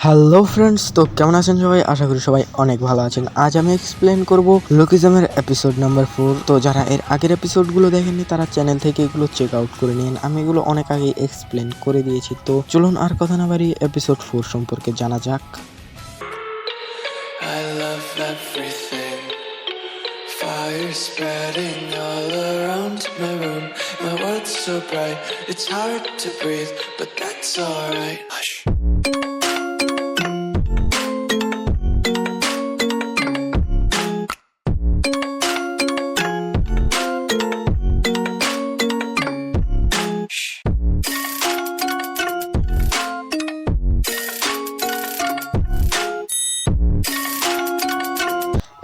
Hello friends, তো কেমন আছেন সবাই? আশা করি সবাই অনেক ভালো আছেন। আজ আমি এক্সপ্লেন করব লোকিজমের এপিসোড নাম্বার 4। তো যারা এর আগের এপিসোডগুলো দেখেননি তারা চ্যানেল থেকে এগুলো চেক আউট করে নিন। আমি এগুলো অনেক আগে এক্সপ্লেন করে দিয়েছি। তো চলুন আর কথা না বাড়িয়ে এপিসোড 4 সম্পর্কে জানা যাক। I love everything. Fire spreading all around my room. My world's so bright, it's hard to breathe, but that's alright. Hush.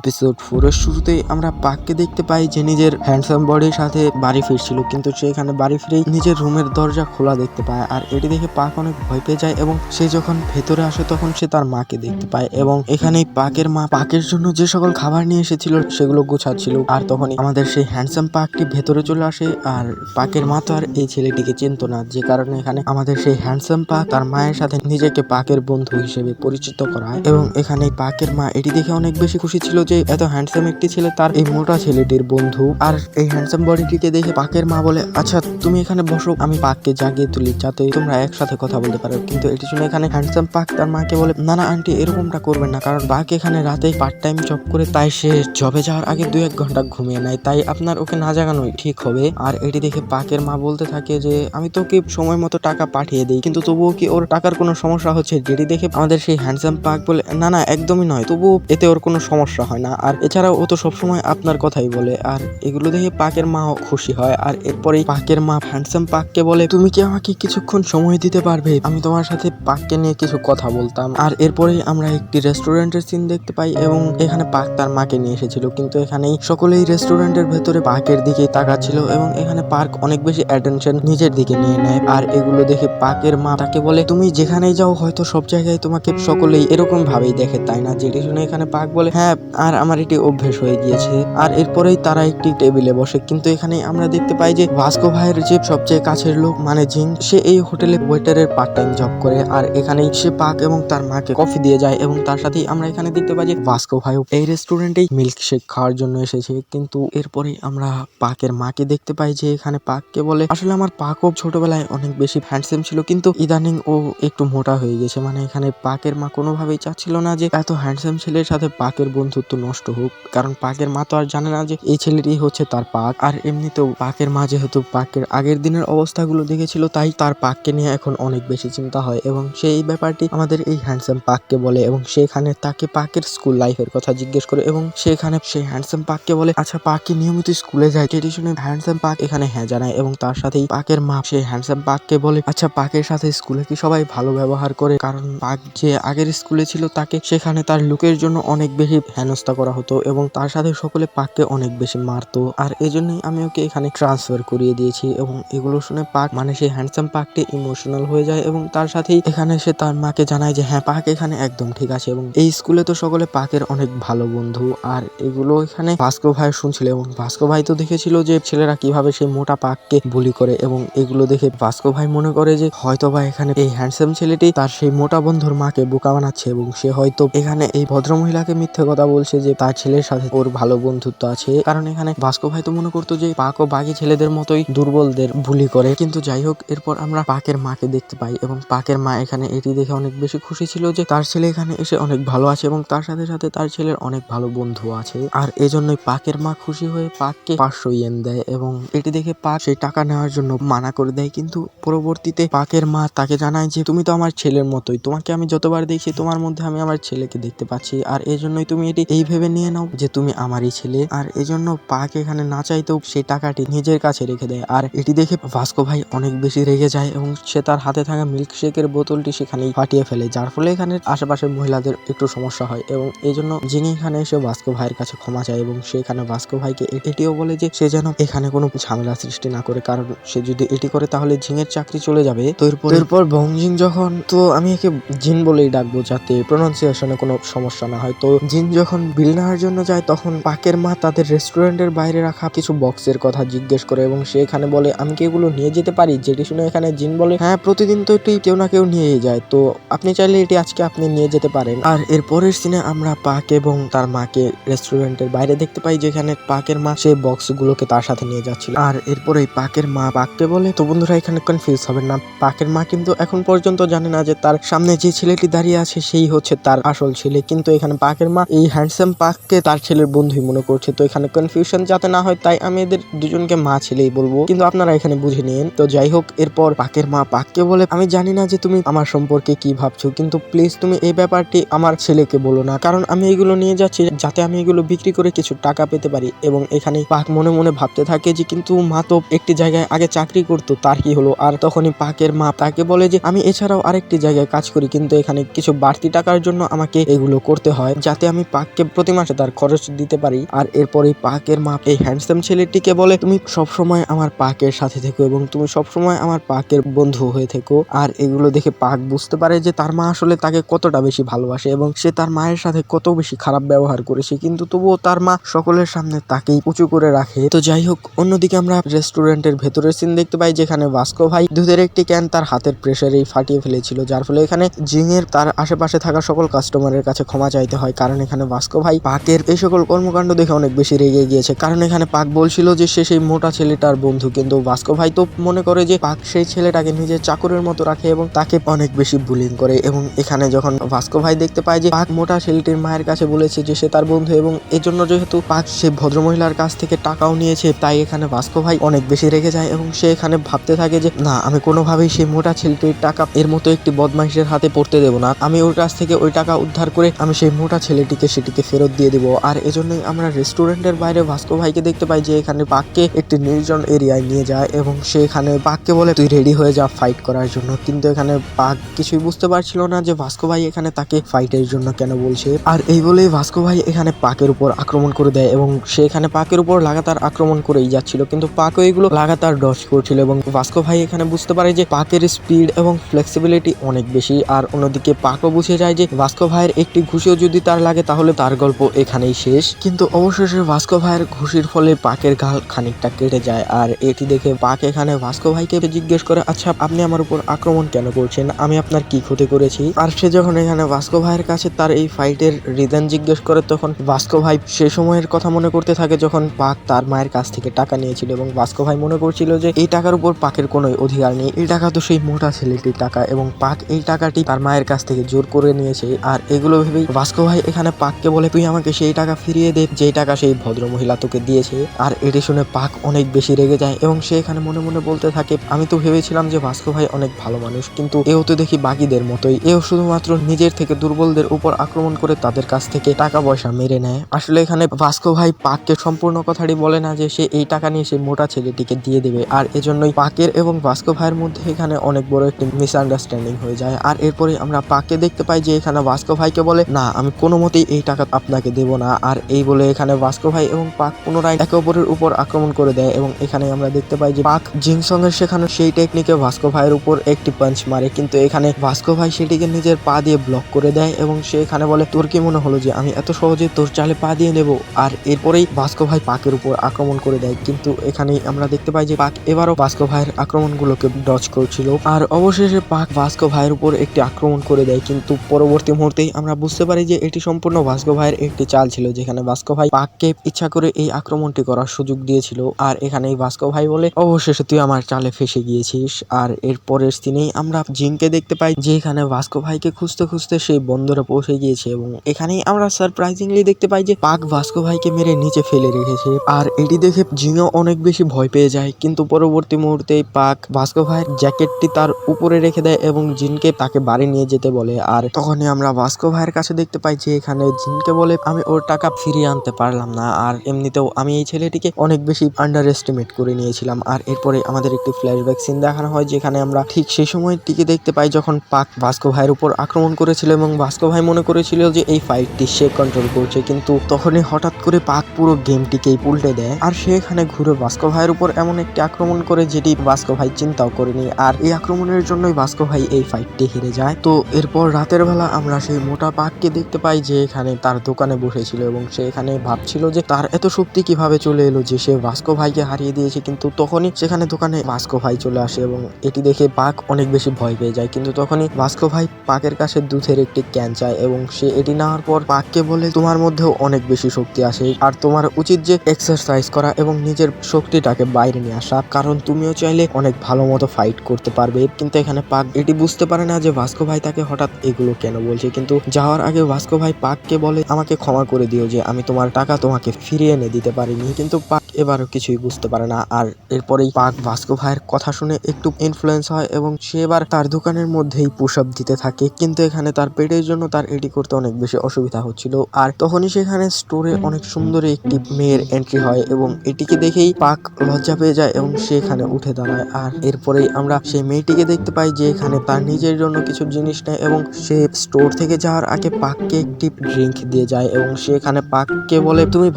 Episode 4 এর শুরুতেই আমরা পাককে দেখতে পাই যে নিজের হ্যান্ডসাম বডির সাথে বাড়ি ফিরছিল, কিন্তু সে এখানে বাড়ি ফিরেই নিজের রুমের দরজা খোলা দেখতে পায়। আর এটি দেখে পাক অনেক ভয় পেয়ে যায় এবং সে যখন ভেতরে আসে তখন সে তার মাকে দেখতে পায় এবং এখানেই পাকের মা পাকের জন্য যে সকল খাবার নিয়ে এসেছিল সেগুলো গোছাচ্ছিল। আর তখনই আমাদের সেই হ্যান্ডসাম পাকটি ভেতরে চলে আসে। আর পাকের মা তো আর এই ছেলেটিকে চিনতো না, যে কারণে এখানে আমাদের সেই হ্যান্ডসাম পাক তার মায়ের সাথে নিজেকে পাকের বন্ধু হিসেবে পরিচিত করায়। এবং এখানে পাকের মা এটি দেখে অনেক বেশি খুশি ছিল যে এত হ্যান্ডসাম একটি ছেলে তার এই মোটা ছেলেটির বন্ধু। আর এই হ্যান্ডসাম বডিটিকে দেখে পাকের মা বলে, আচ্ছা তুমি এখানে বসো, আমি পাককে জাগিয়ে তুলি যাতে তোমরা একসাথে কথা বলতে পারো। কিন্তু এটি শুনে এখানে হ্যান্ডসাম পাক তার মাকে বলে, না না আন্টি, এরকমটা করবেন না, কারণ পাক এখানে রাতে পার্ট টাইম জব করে, তাই সে জবে যাওয়ার আগে 2-1 ঘন্টা ঘুমিয়ে নেয়, তাই আপনার ওকে না জাগানোই ঠিক হবে। আর এটি দেখে পাকের মা বলতে থাকে যে আমি তোকে সময় মতো টাকা পাঠিয়ে দিই, কিন্তু তবুও কি ওর টাকার কোনো সমস্যা হচ্ছে? যেটি দেখে আমাদের সেই হ্যান্ডসাম পাক বলে, না না একদমই নয়, তবুও এতে ওর কোনো সমস্যা হয় না, আর এছাড়াও ও তো সবসময় আপনার কথাই বলে। আর এগুলো দেখে পাকের মাও খুশি হয়। আর এরপরেই পাকের মা হ্যান্ডসাম পাককে বলে, তুমি কি আমাকে কিছুক্ষণ সময় দিতে পারবে? আমি তোমার সাথে পাককে নিয়ে কিছু কথা বলতাম। আর এরপরেই আমরা একটি রেস্টুরেন্টের সিন দেখতে পাই এবং এখানে পাক তার মাকে নিয়ে এসেছিল, কিন্তু এখানেই সকলেই রেস্টুরেন্টের ভেতরে পাকের দিকেই তাকাচ্ছিল এবং এখানে পার্ক অনেক বেশি অ্যাটেনশন নিজের দিকে নিয়ে নেয়। আর এগুলো দেখে পাকের মা তাকে বলে, তুমি যেখানেই যাও হয়তো সব জায়গায় তোমাকে সকলেই এরকম ভাবেই দেখে, তাই না? যেটি শুনে এখানে পাক বলে, হ্যাঁ, আর আমার এটি অভ্যেস হয়ে গিয়েছে। আর এরপরেই তারা একটি টেবিলে বসে, কিন্তু এখানে আমরা দেখতে পাই যে ভাস্কো ভাইয়ের যে সবচেয়ে কাছের লোক মানে জিন, সে এই হোটেলে ওয়েটারের পার্ট টাইম জব করে। আর এখানেই সে পাক এবং তার মাকে কফি দিয়ে যায় এবং তার সাথেই আমরা এখানে দেখতে পাই যে ভাস্কো ভাইও এই রেস্টুরেন্টেই মিল্কশেক খাওয়ার জন্য এসেছে। কিন্তু এরপরেই আমরা পাকের মাকে দেখতে পাই যে এখানে পাককে বলে, আসলে আমার পাকও ছোটবেলায় অনেক বেশি হ্যান্ডসাম ছিল, কিন্তু ইদানিং ও একটু মোটা হয়ে গেছে। মানে এখানে পাকের মা কোনোভাবেই চাচ্ছিল না যে এত হ্যান্ডসাম ছেলের সাথে পাকের বন্ধুত্ব নষ্ট হোক, কারণ পাকের মা তো আর জানে না যে এই ছেলেটি হচ্ছে তার পাক। আর এমনিতেও পাকের মা যেহেতু পাকের আগের দিনের অবস্থাগুলো দেখেছিল, তাই তার পাককে নিয়ে এখন অনেক বেশি চিন্তা হয় এবং সেই ব্যাপারটি আমাদের এই হ্যান্ডসাম পাককে বলে এবং সেখানে তাকে পাকের স্কুল লাইফের কথা জিজ্ঞেস করে এবং সেখানে সেই হ্যান্ডসাম পাককে বলে, আচ্ছা পাক কি নিয়মিত স্কুলে যায়? যেটি শুনে হ্যান্ডসাম পাক এখানে হ্যাঁ জানায় এবং তার সাথেই পাকের মা সেই হ্যান্ডসাম পাককে বলে, আচ্ছা পাকের সাথে স্কুলে কি সবাই ভালো ব্যবহার করে? কারণ পাক যে আগের স্কুলে ছিল তাকে সেখানে তার লুকের জন্য অনেক বেশি হেনস্থা করা হতো এবং তার সাথে সকলে পাককে অনেক বেশি মারতো, আর এজন্যই আমি ওকে এখানে ট্রান্সফার করিয়ে দিয়েছি। এবং এগুলো শুনে পাক মানে সেই হ্যান্ডসাম পাকটি ইমোশনাল হয়ে যায় এবং তার সাথেই এখানে সে তার মাকে জানায় যে হ্যাঁ, পাক এখানে একদম ঠিক আছে এবং এই স্কুলে তো সকলে পাকের অনেক ভালো বন্ধু। আর এগুলো এখানে ভাস্কো ভাই শুনছিল এবং ভাস্কো ভাই তো দেখেছিল যে ছেলেরা কিভাবে সেই মোটা পাককে বুলি করে, এবং এগুলো দেখে ভাস্কো ভাই মনে করে যে হয়তোবা এখানে এই হ্যান্ডসাম ছেলেটি তার সেই মোটা বন্ধুর মাকে বোকা বানাচ্ছে এবং সে হয়তো এখানে এই ভদ্রমহিলাকে মিথ্যে কথা বলছে যে তার ছেলের সাথে ওর ভালো বন্ধুত্ব আছে। কারণ এখানে ভাস্কো ভাই তো মনে করতো যে পাক ও বাকি ছেলেদের মতোই দুর্বলদের বুলি করে। কিন্তু যাই হোক, এরপর আমরা পাকের মাকে দেখতে পাই এবং পাকের মা এখানে এটি দেখে অনেক বেশি খুশি ছিল যে তার ছেলে এখানে এসে অনেক ভালো আছে এবং তার সাথে সাথে তার ছেলের অনেক ভালো বন্ধু আছে। আর এজন্যই পাকের মা খুশি হয়ে পাককে 500 ইয়েন দেয় এবং এটি দেখে পাক সেই টাকা নেওয়ার জন্য মানা করে দেয়। কিন্তু পরবর্তীতে পাকের মা তাকে জানায় যে তুমি তো আমার ছেলের মতোই, তোমাকে আমি যতবার দেখি তোমার মধ্যে আমি আমার ছেলেকে দেখতে পাচ্ছি, আর এজন্যই তুমি এটি এই ভেবে নিয়ে নাও যে তুমি আমারই ছেলে। আর এজন্য পাক এখানে না চাইতেও সেই টাকাটি নিজের কাছে রেখে দেয়। আর এটি দেখে ভাস্কো ভাই অনেক বেশি রেগে যায় এবং সে তার হাতে থাকা মিল্কশেকের বোতলটি সেখানেই ফাটিয়ে ফেলে, যার ফলে এখানে আশেপাশের মহিলাদের একটু সমস্যা হয় এবং এই জন্য যিনি এখানে এসে ভাস্কো ভাইয়ের কাছে ক্ষমা চায় এবং সেখানে ভাস্কো ভাইকে এটিও বলে যে সে যেন এখানে কোনো ঝামেলা সৃষ্টি না করে, কারণ সে যদি এটি করে তাহলে জিনের চাকরি চলে যাবে। তো এরপর বংজিং যখন, তো আমি একে জিন বলেই ডাকবো যাতে প্রোনাউন্সিয়েশনে কোনো সমস্যা না হয়, তো জিন যখন বিল নেওয়ার জন্য যায় তখন পাকের মা তাদের রেস্টুরেন্টের বাইরে রাখা কিছু বক্সের কথা জিজ্ঞেস করে এবং সে এখানে বলে আমি কি এগুলো নিয়ে যেতে পারি, যেটি শুনে এখানে জিন বলে হ্যাঁ প্রতিদিন তো এটি কেউ না কেউ নিয়েই যায়, তো আপনি চাইলে এটি আজকে আপনি নিয়ে যেতে পারেন। আর এর পরের সিনে আমরা পাক এবং তার মাকে রেস্টুরেন্টের বাইরে দেখতে পাই যেখানে পাকের মা সেই বক্সগুলোকে তার সাথে নিয়ে যাচ্ছিল। আর এরপরেই পাকের মা পাককে বলে, তো বন্ধুরা এখানে কনফিউজ হবেন না, পাকের মা কিন্তু এখন পর্যন্ত জানে না যে তার সামনে যে ছেলেটি দাঁড়িয়ে আছে সেই হচ্ছে তার আসল ছেলে, কিন্তু এখানে পাকের মা এই হ্যান্ডসাম পাককে তার ছেলের বন্ধুই মনে করছে। তো এখানে কনফিউশন যাতে না হয় তাই আমি এদের দুজনকে মা ছেলেই বলবো, কিন্তু আপনারা এখানে বুঝে নিন। তো যাই হোক, এরপর পাকের মা পাককে বলে আমি জানি না যে তুমি আমার সম্পর্কে কি ভাবছো, কিন্তু প্লিজ তুমি এই ব্যাপারটি আমার ছেলেকে বলো না, কারণ আমি এগুলো নিয়ে যাচ্ছি যাতে আমি এগুলো বিক্রি করে কিছু টাকা পেতে পারি। এবং এখানে পাক মনে মনে ভাবতে থাকে যে কিন্তু মা তো একটি জায়গায় আগে চাকরি করতো, তার কি হলো। আর তখনই পাকের মা তাকে বলে যে আমি এছাড়াও আরেকটি জায়গায় কাজ করি, কিন্তু এখানে কিছু বাড়তি টাকার জন্য আমাকে এগুলো করতে হয় যাতে আমি পাককে প্রতি মাসে তার খরচ দিতে পারি। আর এরপরে পাকের মা এই হ্যান্ডসাম ছেলেটিকে বলে তুমি সবসময় আমার পাকের সাথে থেকো এবং তুমি সবসময় আমার পাকের বন্ধু হয়ে থেকো। আর এগুলো দেখে পাক বুঝতে পারে যে তার মা আসলে তাকে কতটা বেশি ভালোবাসে এবং সে তার মায়ের সাথে কত বেশি খারাপ ব্যবহার করেছে, কিন্তু তবুও তার মা সকলের সামনে তাকেই উঁচু করে রাখে। তো যাই হোক, অন্যদিকে আমরা রেস্টুরেন্টের ভেতরের সিন দেখতে পাই যেখানে ভাস্কো ভাই দুধের একটি ক্যান তার হাতের প্রেসারেই ফাটিয়ে ফেলেছিল, যার ফলে এখানে জিংয়ের তার আশেপাশে থাকা সকল কাস্টমারের কাছে ক্ষমা চাইতে হয়, কারণ এখানে ভাস্কো ভাই পাকের এই সকল কর্মকাণ্ড দেখে অনেক বেশি রেগে গিয়েছে। কারণ এখানে পাক বলছিল যে সে সেই মোটা ছেলেটার বন্ধু, কিন্তু ভাস্কো ভাই তো মনে করে যে পাক সেই ছেলেটাকে নিজের চাকরের মতো রাখে এবং তাকে অনেক বেশি বুলিং করে। এবং এখানে যখন ভাস্কো ভাই দেখতে পায় যে পাক মোটা ছেলেটির মায়ের কাছে বলেছে যে সে তার বন্ধু এবং এজন্য যেহেতু পাক সে ভদ্রমহিলার কাছ থেকে টাকাও নিয়েছে, তাই এখানে ভাস্কো ভাই অনেক বেশি রেগে যায় এবং সে এখানে ভাবতে থাকে যে না, আমি কোনোভাবেই সেই মোটা ছেলেটির টাকা এর মতো একটি বদমাইশের হাতে পড়তে দেবো না, আমি ওর কাছ থেকে ওই টাকা উদ্ধার করে আমি সেই মোটা ছেলেটিকে সেটিকে ফেরত দিয়ে দেবো। আর এজন্যই আমরা রেস্টুরেন্টের বাইরে ভাস্কো ভাইকে দেখতে পাই যে এখানে পাককে একটি নির্জন এরিয়ায় নিয়ে যায় এবং সে এখানে পাককে বলে তুই রেডি হয়ে যা ফাইট করার জন্য, কিন্তু এখানে পাক কিছুই বুঝতে পারছিল না যে ভাস্কো ভাই এখানে তাকে ফাইটের জন্য কেন বলছে। আর এই বলেই ভাস্কো ভাই এখানে পাকের উপর আক্রমণ করে দেয় এবং সে এখানে পাকের উপর লাগাতার আক্রমণ করেই যাচ্ছিল, কিন্তু পাকও এগুলো লাগাতার ডজ করছিল এবং ভাস্কো ভাই এখানে বুঝতে পারে যে পাকের স্পিড এবং ফ্লেক্সিবিলিটি অনেক বেশি। আর অন্যদিকে পাকও বুঝে যায় যে ভাস্কো ভাইয়ের একটি ঘুষিও যদি তার লাগে তাহলে তার গল্প এখানেই শেষ। কিন্তু অবশেষে ভাস্কো ভাইয়ের ঘুষির ফলে পাকের গাল খানিকটা কেটে যায়। আর এটি দেখে পাক এখানে ভাস্কো ভাইকে জিজ্ঞেস করে আচ্ছা আপনি আমার উপর আক্রমণ কেন করছেন, আমি আপনার কি ক্ষতি করেছি। আর সে যখন এখানে ভাস্কো ভাইয়ের কাছে তার এই ফাইটের রিজন জিজ্ঞেস করে তখন ভাস্কো ভাই সে সময়ের কথা মনে করতে থাকে যখন পাক তার মায়ের কাছ থেকে টাকা নিয়েছিল এবং ভাস্কো ভাই মনে করছিল যে এই টাকার উপর পাকের কোনো অধিকার নেই, এই টাকা তো সেই মোটা ছেলেটির টাকা এবং পাক এই টাকাটি তার মায়ের কাছ থেকে জোর করে নিয়েছে। আর এগুলো ভেবেই ভাস্কো ভাই এখানে পাককে বলে তুই আমাকে সেই টাকা ফিরিয়ে দে যেই টাকা সেই ভদ্র মহিলা তোকে দিয়েছে। আর এটি শুনে পাক অনেক বেশি রেগে যায় এবং সে এখানে মনে মনে বলতে থাকে আমি তো ভেবেছিলাম যে ভাস্কো ভাই অনেক ভালো মানুষ, কিন্তু এও তো দেখি বাকিদের মতোই, এও শুধুমাত্র নিজের থেকে দুর্বলদের উপর আক্রমণ করে তাদের কাছ থেকে টাকা পয়সা মেরে নেয়। আসলে এখানে ভাস্কো ভাই পাককে সম্পূর্ণ কথাটি বলে না যে সে এই টাকা নিয়ে সেই মোটা ছেলেটিকে দিয়ে দেবে। আর এজন্যই পাকের এবং ভাস্কো ভাইয়ের মধ্যে এখানে অনেক বড় একটি মিসআন্ডারস্ট্যান্ডিং হয়ে যায়। আর এরপরে আমরা পাককে দেখতে পাই যে এখানে ভাস্কো ভাইকে বলে না আমি কোনো মতেই এই টাকা আপনাকে দেব না। আর এই বলে এখানে ভাস্কো ভাই এবং পাক পুনরায় একে অপরের উপর আক্রমণ করে দেয় এবং এখানে আমরা দেখতে পাই যে পাক জিংসং এর শেখানো সেই টেকনিকে ভাস্কো ভাইয়ের উপর একটি পাঞ্চ মারে, কিন্তু এখানে ভাস্কো ভাই সেটিকে নিজের পা দিয়ে ব্লক করে দেয় এবং সে এখানে বলে তোর কি মনে হলো যে আমি এত সহজে তোর চালে পা দিয়ে নেব। আর এরপরেই ভাস্কো ভাই পাকের উপর আক্রমণ করে দেয়, কিন্তু এখানেই আমরা দেখতে পাই যে পাক এবারও ভাস্কো ভাইয়ের আক্রমণগুলোকে ডজ করছিল। আর অবশেষে পাক ভাস্কো ভাইয়ের উপর একটি আক্রমণ করে দেয়, কিন্তু পরবর্তী মুহূর্তেই আমরা বুঝতে পারি যে এটি সম্পূর্ণ ভাস্কো ভাইয়ের একটি চাল ছিল যেখানে ভাস্কো ভাই পাককে ইচ্ছা করে এই আক্রমণটি করার সুযোগ দিয়েছিল। আর এখানেই ভাস্কো ভাই বলে অবশেষে তুই আমার চালে ফেসে গিয়েছিস। আর এরপরের দিনেই আমরা জিনকে দেখতে পাই যে এখানে ভাস্কো ভাইকে খুঁজতে খুঁজতে সেই বন্দরে পৌঁছে গিয়েছে এবং এখানেই আমরা সারপ্রাইজিংলি দেখতে পাই যে পাক ভাস্কো ভাইকে মেরে নিচে ফেলে রেখেছে। আর এটি দেখে জিনও অনেক বেশি ভয় পেয়ে যায়, কিন্তু পরবর্তী মুহূর্তে পাক ভাস্কো ভাইয়ের জ্যাকেটটি তার উপরে রেখে দেয় এবং জিনকে তাকে বাড়ি নিয়ে যেতে বলে। আর তখনই আমরা ভাস্কো ভাইয়ের কাছে দেখতে পাই যে এখানে জিনকে বলে আমি ওর টাকা ফিরিয়ে আনতে পারলাম না, আর এমনিতেও আমি এই ছেলেটিকে অনেক বেশি আন্ডার এস্টিমেট করে নিয়েছিলাম। আর এরপরে আমাদের একটি ফ্ল্যাশব্যাক সিন দেখানো হয় যেখানে আমরা ঠিক সেই সময়ের দিকে দেখতে পাই যখন পাক ভাস্কো ভাইয়ের উপর আক্রমণ করেছিল এবং ভাস্কো ভাই মনে করেছিল যে এই ফাইটটি সে কন্ট্রোল করছে, কিন্তু তখনই হঠাৎ করে পাক পুরো গেমটিকেই উল্টে দেয় আর সে এখানে ঘুরে ভাস্কো ভাইয়ের উপর এমন একটি আক্রমণ করে যেটি ভাস্কো ভাই চিন্তাও করেনি। আর এই আক্রমণের জন্যই ভাস্কো ভাই এই ফাইটটি হেরে যায়। তো এরপর রাতের বেলা আমরা সেই মোটা পাককে দেখতে পাই যে এখানে তার দোকানে বসেছিল এবং সে এখানে ভাবছিল যে তার এত শক্তি কিভাবে চলে এলো যে সে ভাস্কো ভাইকে হারিয়ে দিয়েছে। কিন্তু তখনই সেখানে দোকানে ভাস্কো ভাই চলে আসে এবং এটি দেখে পাক অনেক বেশি ভয় পেয়ে যায়। কিন্তু তখনই ভাস্কো ভাই পাকের কাছে দুধের একটি ক্যান চায় এবং সে এটি নেওয়ার পর পাককে বলে তোমার মধ্যেও অনেক বেশি শক্তি আসে আর তোমার উচিত যে এক্সারসাইজ করা এবং নিজের শক্তিটাকে বাইরে নিয়ে আসা, কারণ তুমিও চাইলে অনেক ভালো মতো ফাইট করতে পারবে। কিন্তু এখানে পাক এটি বুঝতে পারে না যে ভাস্কো ভাই তাকে হঠাৎ এগুলো কেন বলছে। কিন্তু যাওয়ার আগে ভাস্কো ভাই পাককে বলে আমাকে ক্ষমা করে দিও যে আমি তোমার টাকা তোমাকে ফিরিয়ে এনে দিতে পারিনি। কিন্তু পাক এবারও কিছুই বুঝতে পারে না। আর এরপরেই পাক ভাস্কো ভাইয়ের কথা শুনে একটু ইনফ্লুয়েন্স হয় এবং সে এবার তার দোকানের মধ্যেই পুশ আপ দিতে থাকে। কিন্তু এখানে তার পেটের জন্য তার এটি করতে অনেক বেশি অসুবিধা হচ্ছিল। আর তখনই সেখানে স্টোরে অনেক সুন্দর একটি মেয়ের এন্ট্রি হয় এবং এটিকে দেখেই পাক লজ্জা পেয়ে যায় এবং সে এখানে উঠে দাঁড়ায়। আর এরপরেই আমরা সেই মেয়েটিকে দেখতে পাই যে এখানে তার নিজের জন্য কিছু জিনিস নেয় এবং সে স্টোর থেকে যাওয়ার আগে পাককে একটি ড্রিঙ্ক দিয়ে যায় এবং সে এখানে পাককে বলে তুমি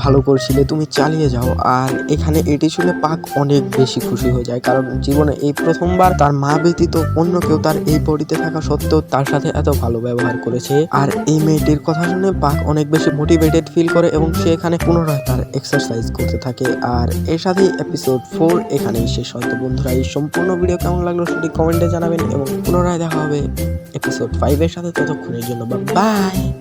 ভালো করছিলে, তুমি চালিয়ে যাও। আর এখানে এটি শুনে পাক অনেক বেশি খুশি হয়ে যায়, কারণ জীবনে এই প্রথমবার তার মা ব্যতীত অন্য কেউ তার এই বডিতে থাকা সত্ত্বেও তার সাথে এত ভালো ব্যবহার করেছে। আর এই মেয়েটির কথা শুনে পাক অনেক বেশি মোটিভেটেড ফিল করে এবং সে এখানে পুনরায় তার এক্সারসাইজ করতে থাকে। আর এর সাথেই এপিসোড 4 এখানেই শেষ হয়। তো বন্ধুরা, এই সম্পূর্ণ ভিডিও কেমন লাগলো সেটি কমেন্টে জানাবেন এবং পুনরায় দেখা হবে এপিসোড 5 এর সাথে। ততক্ষণের জন্য বাই।